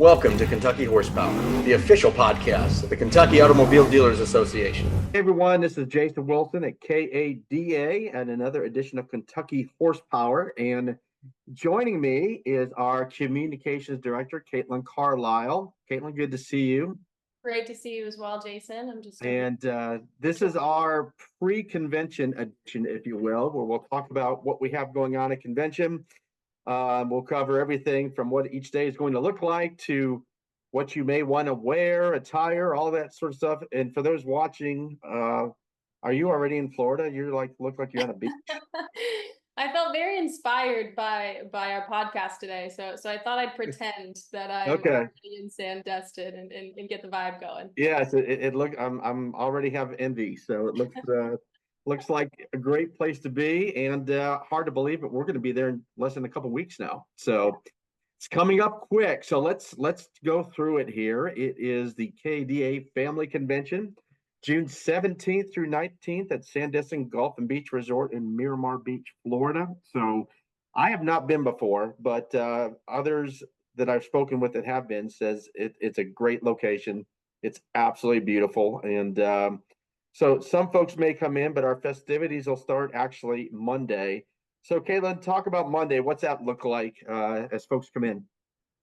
Welcome to Kentucky Horsepower, the official podcast of the Kentucky Automobile Dealers Association. Hey everyone, this is Jason Wilson at KADA and another edition of Kentucky Horsepower. And joining me is our Communications Director, Caitlin Carlisle. Caitlin, good to see you. Great to see you as well, Jason. This is our pre-convention edition, if you will, where we'll talk about what we have going on at convention. We'll cover everything from what each day is going to look like to what you may want to wear, attire, all that sort of stuff. And for those watching, are you already in Florida? Look like you're on a beach. I felt very inspired by our podcast today, so I thought I'd pretend that I'm already in Sandestin and get the vibe going. Yes, I'm already have envy, so it looks like a great place to be, and hard to believe, but we're going to be there in less than a couple weeks now. So it's coming up quick. So let's go through it here. It is the KDA Family Convention, June 17th through 19th at Sandestin Golf and Beach Resort in Miramar Beach, Florida. So I have not been before, but others that I've spoken with that have been says it's a great location. It's absolutely beautiful, and so some folks may come in, but our festivities will start actually Monday. So Caitlin, talk about Monday. What's that look like as folks come in?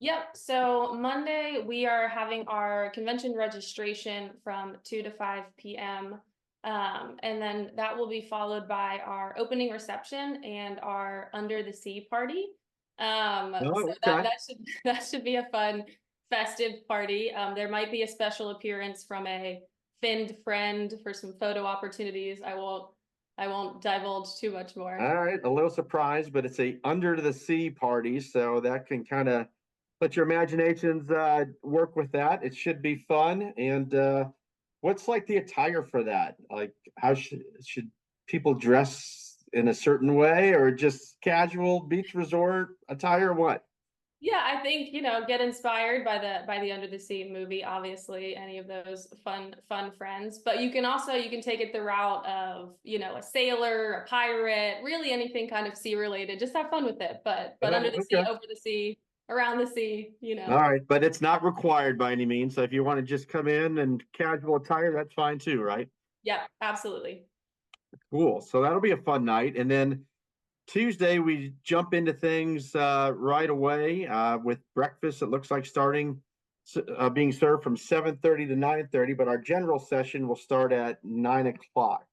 Yep. So Monday we are having our convention registration from 2 to 5 p.m. And then that will be followed by our opening reception and our Under the Sea party. That should be a fun festive party. There might be a special appearance from a finned friend for some photo opportunities. I won't divulge too much more. All right, a little surprised, but it's a Under the Sea party, so that can kind of let your imaginations work with that. It should be fun. And what's like the attire for that? Like, how should people dress in a certain way, or just casual beach resort attire? What? Yeah, I think, get inspired by the Under the Sea movie, obviously, any of those fun friends. But you can take it the route of, a sailor, a pirate, really anything kind of sea related. Just have fun with it. But under the sea, over the sea, around the sea, All right, but it's not required by any means. So if you want to just come in and casual attire, that's fine too, right? Yeah, absolutely. Cool. So that'll be a fun night. And then Tuesday, we jump into things right away with breakfast. It looks like being served from 7:30 to 9:30, but our general session will start at 9 o'clock.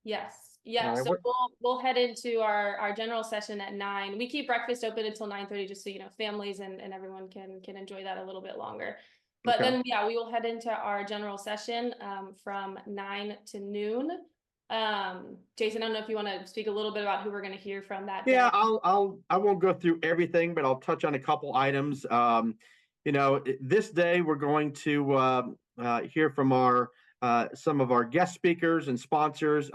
Yes. Yeah. Right, so we'll head into our general session at 9. We keep breakfast open until 9:30, just so families and everyone can enjoy that a little bit longer. But then we will head into our general session from 9 to noon. Jason, I don't know if you want to speak a little bit about who we're going to hear from that day. Yeah, I won't go through everything, but I'll touch on a couple items. This day we're going to hear from some of our guest speakers and sponsors.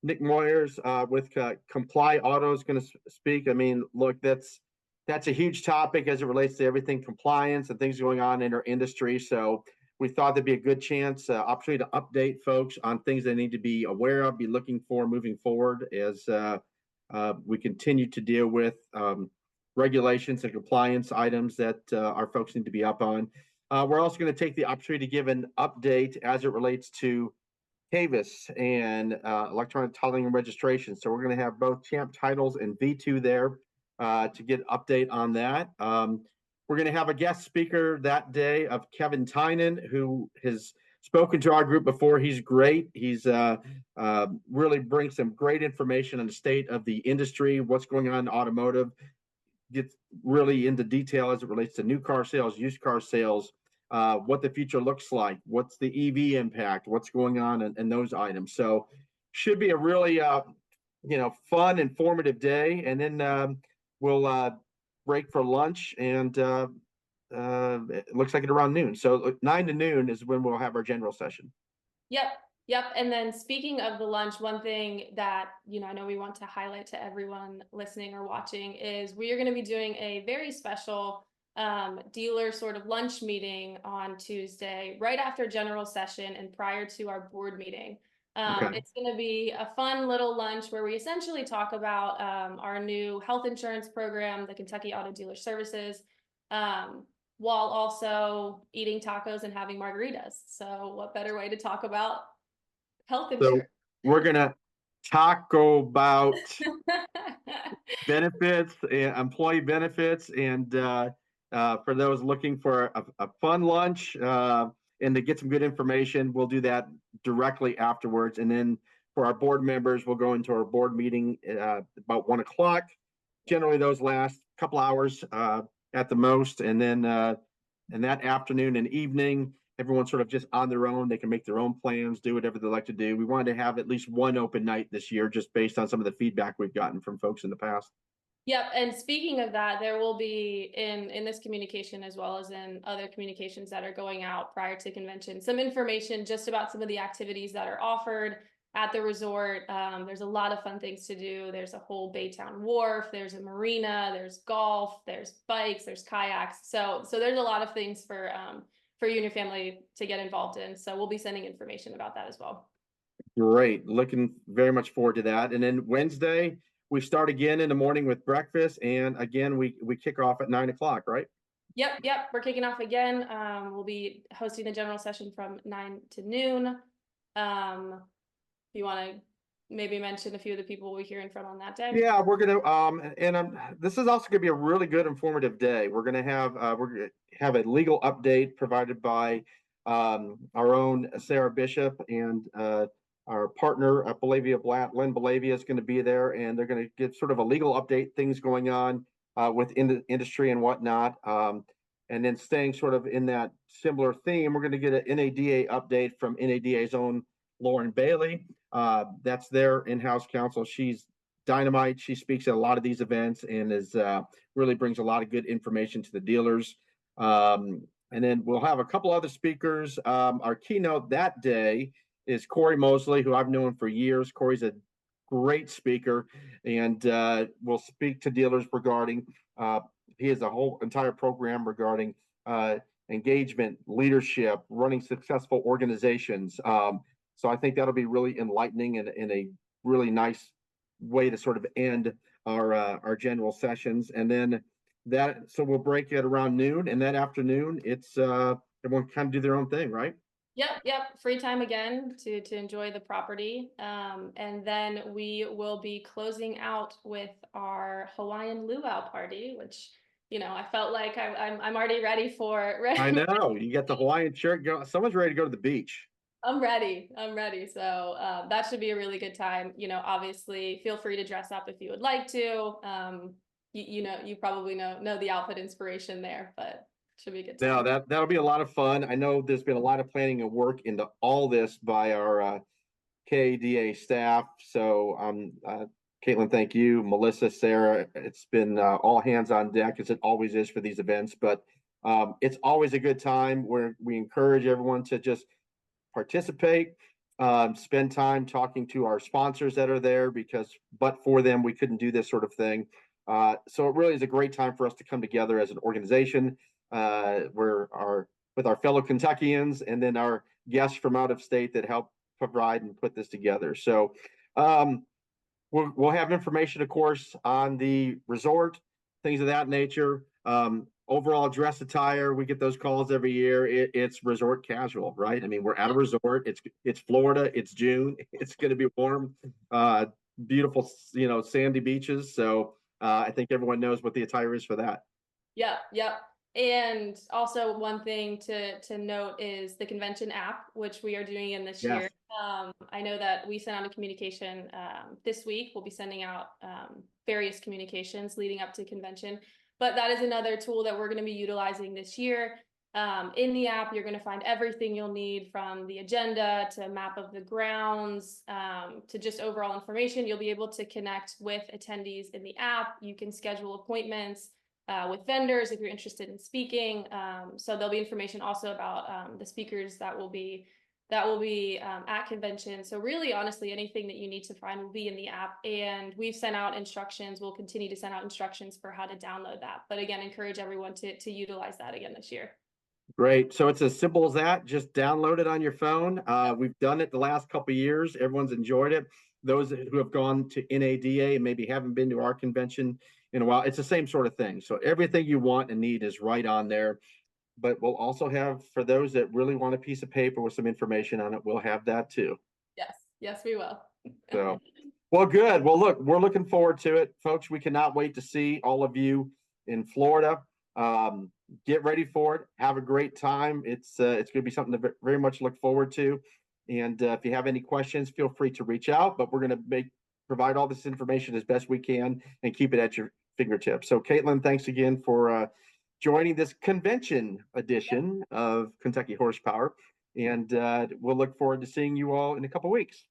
Nick Moyers with Comply Auto is going to speak. I mean, look, that's a huge topic as it relates to everything compliance and things going on in our industry. So we thought there'd be a good chance, opportunity to update folks on things they need to be aware of, be looking for moving forward as we continue to deal with regulations and compliance items that our folks need to be up on. We're also going to take the opportunity to give an update as it relates to CAVIS and electronic titling and registration. So we're going to have both Champ Titles and V2 there to get an update on that. We're going to have a guest speaker that day of Kevin Tynan, who has spoken to our group before. He's great. He's really brings some great information on the state of the industry, what's going on in automotive, gets really into detail as it relates to new car sales, used car sales, what the future looks like, what's the EV impact, what's going on in those items. So should be a really, fun, informative day. And then we'll break for lunch, and it looks like at around noon. So 9 to noon is when we'll have our general session. Yep. And then speaking of the lunch, one thing that, I know we want to highlight to everyone listening or watching is we are going to be doing a very special dealer sort of lunch meeting on Tuesday, right after general session and prior to our board meeting. It's going to be a fun little lunch where we essentially talk about our new health insurance program, the Kentucky Auto Dealer Services, while also eating tacos and having margaritas. So what better way to talk about health So insurance? we're gonna talk about benefits, employee benefits, and for those looking for a fun lunch and to get some good information, we'll do that directly afterwards. And then for our board members, we'll go into our board meeting about 1 o'clock. Generally, those last a couple hours at the most, and then in that afternoon and evening, everyone's sort of just on their own. They can make their own plans, do whatever they like to do. We wanted to have at least one open night this year, just based on some of the feedback we've gotten from folks in the past. Yep, and speaking of that, there will be in this communication as well as in other communications that are going out prior to convention, some information just about some of the activities that are offered at the resort. There's a lot of fun things to do. There's a whole Baytown Wharf, there's a marina, there's golf, there's bikes, there's kayaks. So there's a lot of things for you and your family to get involved in. So we'll be sending information about that as well. Great. Looking very much forward to that. And then Wednesday, we start again in the morning with breakfast. And again, we kick off at 9 o'clock, right? Yep. We're kicking off again. We'll be hosting the general session from 9 to noon. If you want to maybe mention a few of the people we're hearing from on that day. Yeah, we're gonna this is also gonna be a really good informative day. We're gonna have a legal update provided by our own Sarah Bishop, and our partner at Belavia Blatt, Lynn Belavia, is going to be there, and they're going to give sort of a legal update, things going on within the industry and whatnot. And then staying sort of in that similar theme, we're going to get an NADA update from NADA's own Lauren Bailey. That's their in-house counsel. She's dynamite. She speaks at a lot of these events and is really brings a lot of good information to the dealers. And then we'll have a couple other speakers. Our keynote that day is Corey Mosley, who I've known for years. Corey's a great speaker, and will speak to dealers regarding, he has a whole entire program regarding engagement, leadership, running successful organizations. So I think that'll be really enlightening and a really nice way to sort of end our general sessions. And then so we'll break at around noon, and that afternoon, it's everyone kind of do their own thing, right? Yep. Free time again to enjoy the property. And then we will be closing out with our Hawaiian Luau party, which, I felt like I'm already ready for. I know, you got the Hawaiian shirt. Someone's ready to go to the beach. I'm ready. So that should be a really good time. Obviously feel free to dress up if you would like to. You probably know the outfit inspiration there, but should be a good time. No, that'll be a lot of fun. I know there's been a lot of planning and work into all this by our KADA staff. So Caitlin, thank you. Melissa, Sarah, it's been all hands on deck, as it always is for these events. But it's always a good time where we encourage everyone to just participate, spend time talking to our sponsors that are there, because but for them, we couldn't do this sort of thing. So it really is a great time for us to come together as an organization. With our fellow Kentuckians, and then our guests from out of state that help provide and put this together. So we'll have information, of course, on the resort, things of that nature. Overall dress attire, we get those calls every year. It's resort casual, right? I mean, we're at a resort. It's Florida. It's June. It's going to be warm, beautiful, sandy beaches. So I think everyone knows what the attire is for that. Yep. And also one thing to note is the convention app, which we are doing in this year. I know that we sent out a communication this week. We'll be sending out various communications leading up to convention, but that is another tool that we're going to be utilizing this year. In the app, you're going to find everything you'll need, from the agenda to a map of the grounds to just overall information. You'll be able to connect with attendees in the app. You can schedule appointments with vendors if you're interested in speaking. So there'll be information also about the speakers that will be at convention. So really, honestly, anything that you need to find will be in the app. And we've sent out instructions. We'll continue to send out instructions for how to download that. But again, encourage everyone to utilize that again this year. Great. So it's as simple as that. Just download it on your phone. We've done it the last couple of years. Everyone's enjoyed it. Those who have gone to NADA and maybe haven't been to our convention in a while, it's the same sort of thing. So everything you want and need is right on there. but we'll also have, for those that really want a piece of paper with some information on it, we'll have that too. Yes, yes, we will. So, well, good. Well, look, we're looking forward to it, folks. We cannot wait to see all of you in Florida. Get ready for it. Have a great time. It's going to be something to very much look forward to. And if you have any questions, feel free to reach out. But we're going to provide all this information as best we can and keep it at your fingertips. So, Caitlin, thanks again for joining this convention edition of Kentucky Horsepower. And we'll look forward to seeing you all in a couple weeks.